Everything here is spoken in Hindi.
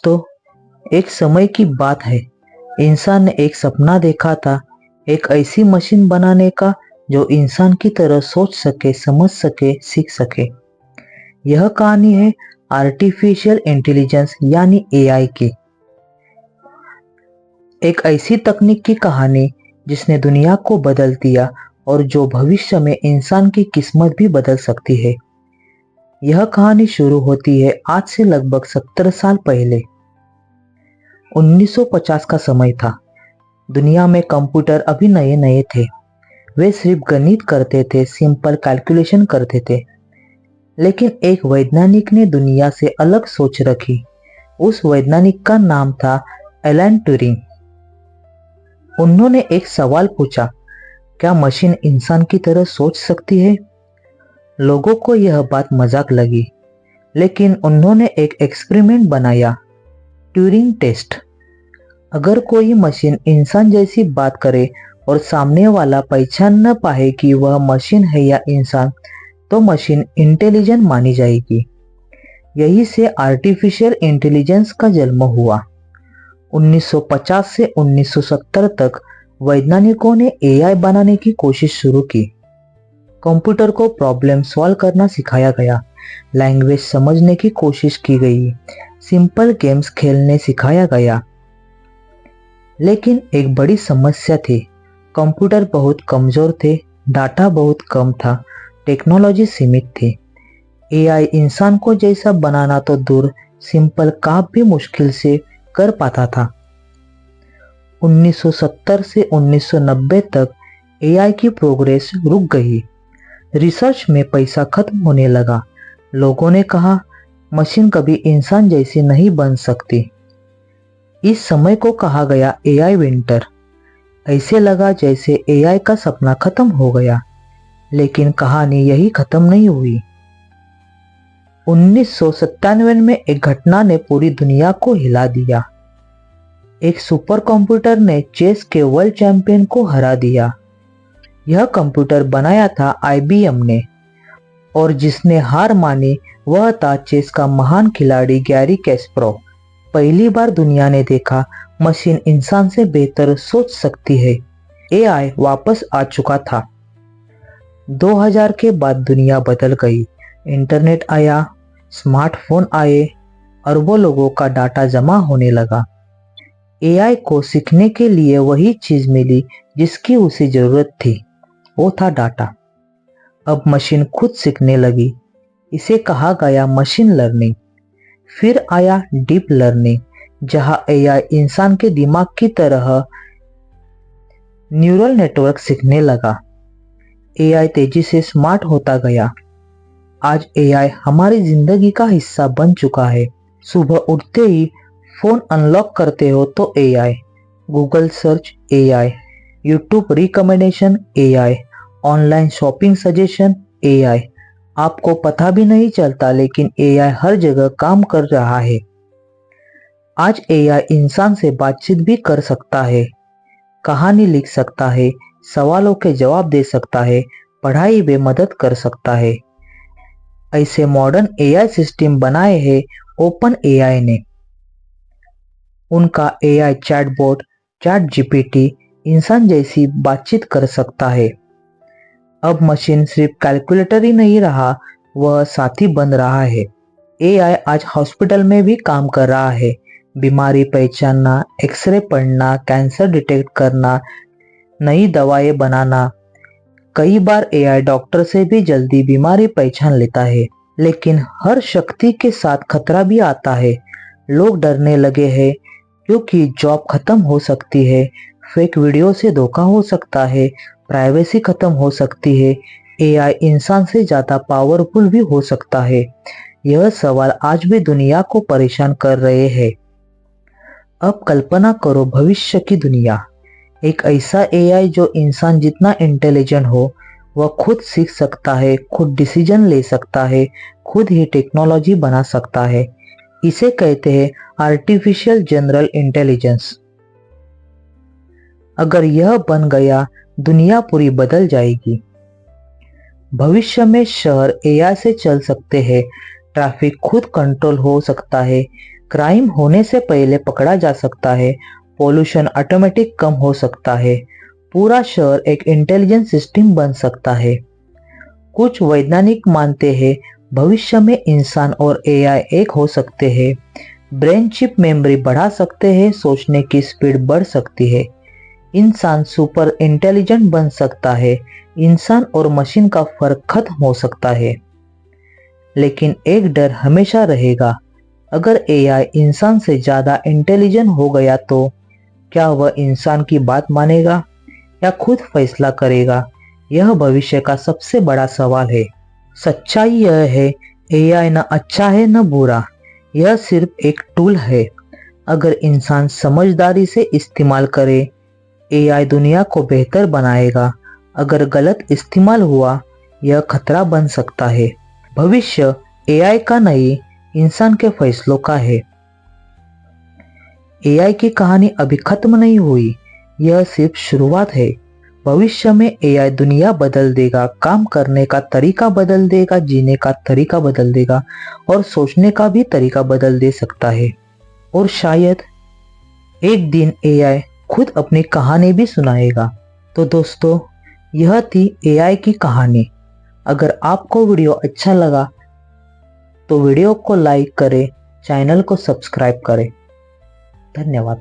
दोस्तों, एक समय की बात है। इंसान ने एक सपना देखा था, एक ऐसी मशीन बनाने का जो इंसान की तरह सोच सके, समझ सके, सीख सके। यह कहानी है आर्टिफिशियल इंटेलिजेंस यानी एआई की। एक ऐसी तकनीक की कहानी जिसने दुनिया को बदल दिया और जो भविष्य में इंसान की किस्मत भी बदल सकती है। यह कहानी शुरू होती है आज से लगभग 70 साल पहले। 1950 का समय था। दुनिया में कंप्यूटर अभी नए नए थे। वे सिर्फ गणित करते थे, सिंपल कैलकुलेशन करते थे। लेकिन एक वैज्ञानिक ने दुनिया से अलग सोच रखी। उस वैज्ञानिक का नाम था एलन ट्यूरिंग। उन्होंने एक सवाल पूछा, क्या मशीन इंसान की तरह सोच सकती है? लोगों को यह बात मजाक लगी, लेकिन उन्होंने एक एक्सपेरिमेंट बनाया, ट्यूरिंग टेस्ट। अगर कोई मशीन इंसान जैसी बात करे और सामने वाला पहचान न पाए कि वह मशीन है या इंसान, तो मशीन इंटेलिजेंट मानी जाएगी। यही से आर्टिफिशियल इंटेलिजेंस का जन्म हुआ। 1950 से 1970 तक वैज्ञानिकों ने एआई बनाने की कोशिश शुरू की। कंप्यूटर को प्रॉब्लम सॉल्व करना सिखाया गया, लैंग्वेज समझने की कोशिश की गई, सिंपल गेम्स खेलने सिखाया गया। लेकिन एक बड़ी समस्या थी, कंप्यूटर बहुत कमजोर थे, डाटा बहुत कम था, टेक्नोलॉजी सीमित थी। एआई इंसान को जैसा बनाना तो दूर, सिंपल काम भी मुश्किल से कर पाता था। 1970 से 1990 तक एआई की प्रोग्रेस रुक गई। रिसर्च में पैसा खत्म होने लगा। लोगों ने कहा, मशीन कभी इंसान जैसी नहीं बन सकती। इस समय को कहा गया एआई विंटर। ऐसे लगा जैसे एआई का सपना खत्म हो गया। लेकिन कहानी यही खत्म नहीं हुई। 1997 में एक घटना ने पूरी दुनिया को हिला दिया। एक सुपर कंप्यूटर ने चेस के वर्ल्ड चैंपियन को हरा दिया। यह कंप्यूटर बनाया था आईबीएम ने, और जिसने हार मानी वह था चेस का महान खिलाड़ी गैरी कैस्परोव। पहली बार दुनिया ने देखा मशीन इंसान से बेहतर सोच सकती है। एआई वापस आ चुका था। 2000 के बाद दुनिया बदल गई। इंटरनेट आया, स्मार्टफोन आए, अरबों लोगों का डाटा जमा होने लगा। एआई को सीखने के लिए वही चीज मिली जिसकी उसे जरूरत थी, वो था डाटा। अब मशीन खुद सीखने लगी। इसे कहा गया मशीन लर्निंग। फिर आया डीप लर्निंग, जहां एआई इंसान के दिमाग की तरह न्यूरल नेटवर्क सीखने लगा। एआई तेजी से स्मार्ट होता गया। आज एआई हमारी जिंदगी का हिस्सा बन चुका है। सुबह उठते ही फोन अनलॉक करते हो तो AI, Google search AI, YouTube recommendation AI, online shopping suggestion AI. आपको पता भी नहीं चलता, लेकिन एआई हर जगह काम कर रहा है। आज एआई इंसान से बातचीत भी कर सकता है, कहानी लिख सकता है, सवालों के जवाब दे सकता है, पढ़ाई में मदद कर सकता है। ऐसे मॉडर्न एआई सिस्टम बनाए हैं ओपन एआई ने। उनका एआई चैटबॉट चैट जीपीटी इंसान जैसी बातचीत कर सकता है। अब मशीन सिर्फ कैलकुलेटर ही नहीं रहा, वह साथी बन रहा है। एआई आज हॉस्पिटल में भी काम कर रहा है। बीमारी पहचानना, एक्सरे पढ़ना, कैंसर डिटेक्ट करना, नई दवाएं बनाना। कई बार एआई डॉक्टर से भी जल्दी बीमारी पहचान लेता है। लेकिन हर शक्ति के साथ खतरा भी आता है। लोग डरने लगे हैं क्योंकि जॉब खत्म हो सकती है, फेक वीडियो से धोखा हो सकता है, प्राइवेसी खत्म हो सकती है, एआई इंसान से ज्यादा पावरफुल भी हो सकता है। यह सवाल आज भी दुनिया को परेशान कर रहे हैं। अब कल्पना करो भविष्य की दुनिया। एक ऐसा एआई जो इंसान जितना इंटेलिजेंट हो, वह खुद सीख सकता है, खुद डिसीजन ले सकता है, खुद ही टेक्नोलॉजी बना सकता है। इसे कहते हैं आर्टिफिशियल जनरल इंटेलिजेंस। अगर यह बन गया, दुनिया पूरी बदल जाएगी। भविष्य में शहर एआई से चल सकते हैं, ट्रैफिक खुद कंट्रोल हो सकता है, क्राइम होने से पहले पकड़ा जा सकता है, पोल्यूशन ऑटोमेटिक कम हो सकता है, पूरा शहर एक इंटेलिजेंट सिस्टम बन सकता है। कुछ वैज्ञानिक मानते हैं भविष्य में इंसान और एआई एक हो सकते हैं। ब्रेन चिप मेमोरी बढ़ा सकते हैं, सोचने की स्पीड बढ़ सकती है, इंसान सुपर इंटेलिजेंट बन सकता है, इंसान और मशीन का फर्क खत्म हो सकता है। लेकिन एक डर हमेशा रहेगा, अगर एआई इंसान से ज़्यादा इंटेलिजेंट हो गया तो क्या वह इंसान की बात मानेगा या खुद फैसला करेगा? यह भविष्य का सबसे बड़ा सवाल है। सच्चाई यह है, एआई न अच्छा है न बुरा, यह सिर्फ एक टूल है। अगर इंसान समझदारी से इस्तेमाल करे, एआई दुनिया को बेहतर बनाएगा। अगर गलत इस्तेमाल हुआ, यह खतरा बन सकता है। भविष्य एआई का नहीं, इंसान के फैसलों का है। एआई की कहानी अभी खत्म नहीं हुई, यह सिर्फ शुरुआत है। भविष्य में एआई दुनिया बदल देगा, काम करने का तरीका बदल देगा, जीने का तरीका बदल देगा और सोचने का भी तरीका बदल दे सकता है। और शायद एक दिन एआई खुद अपनी कहानी भी सुनाएगा। तो दोस्तों, यह थी एआई की कहानी। अगर आपको वीडियो अच्छा लगा तो वीडियो को लाइक करें, चैनल को सब्सक्राइब करें। धन्यवाद।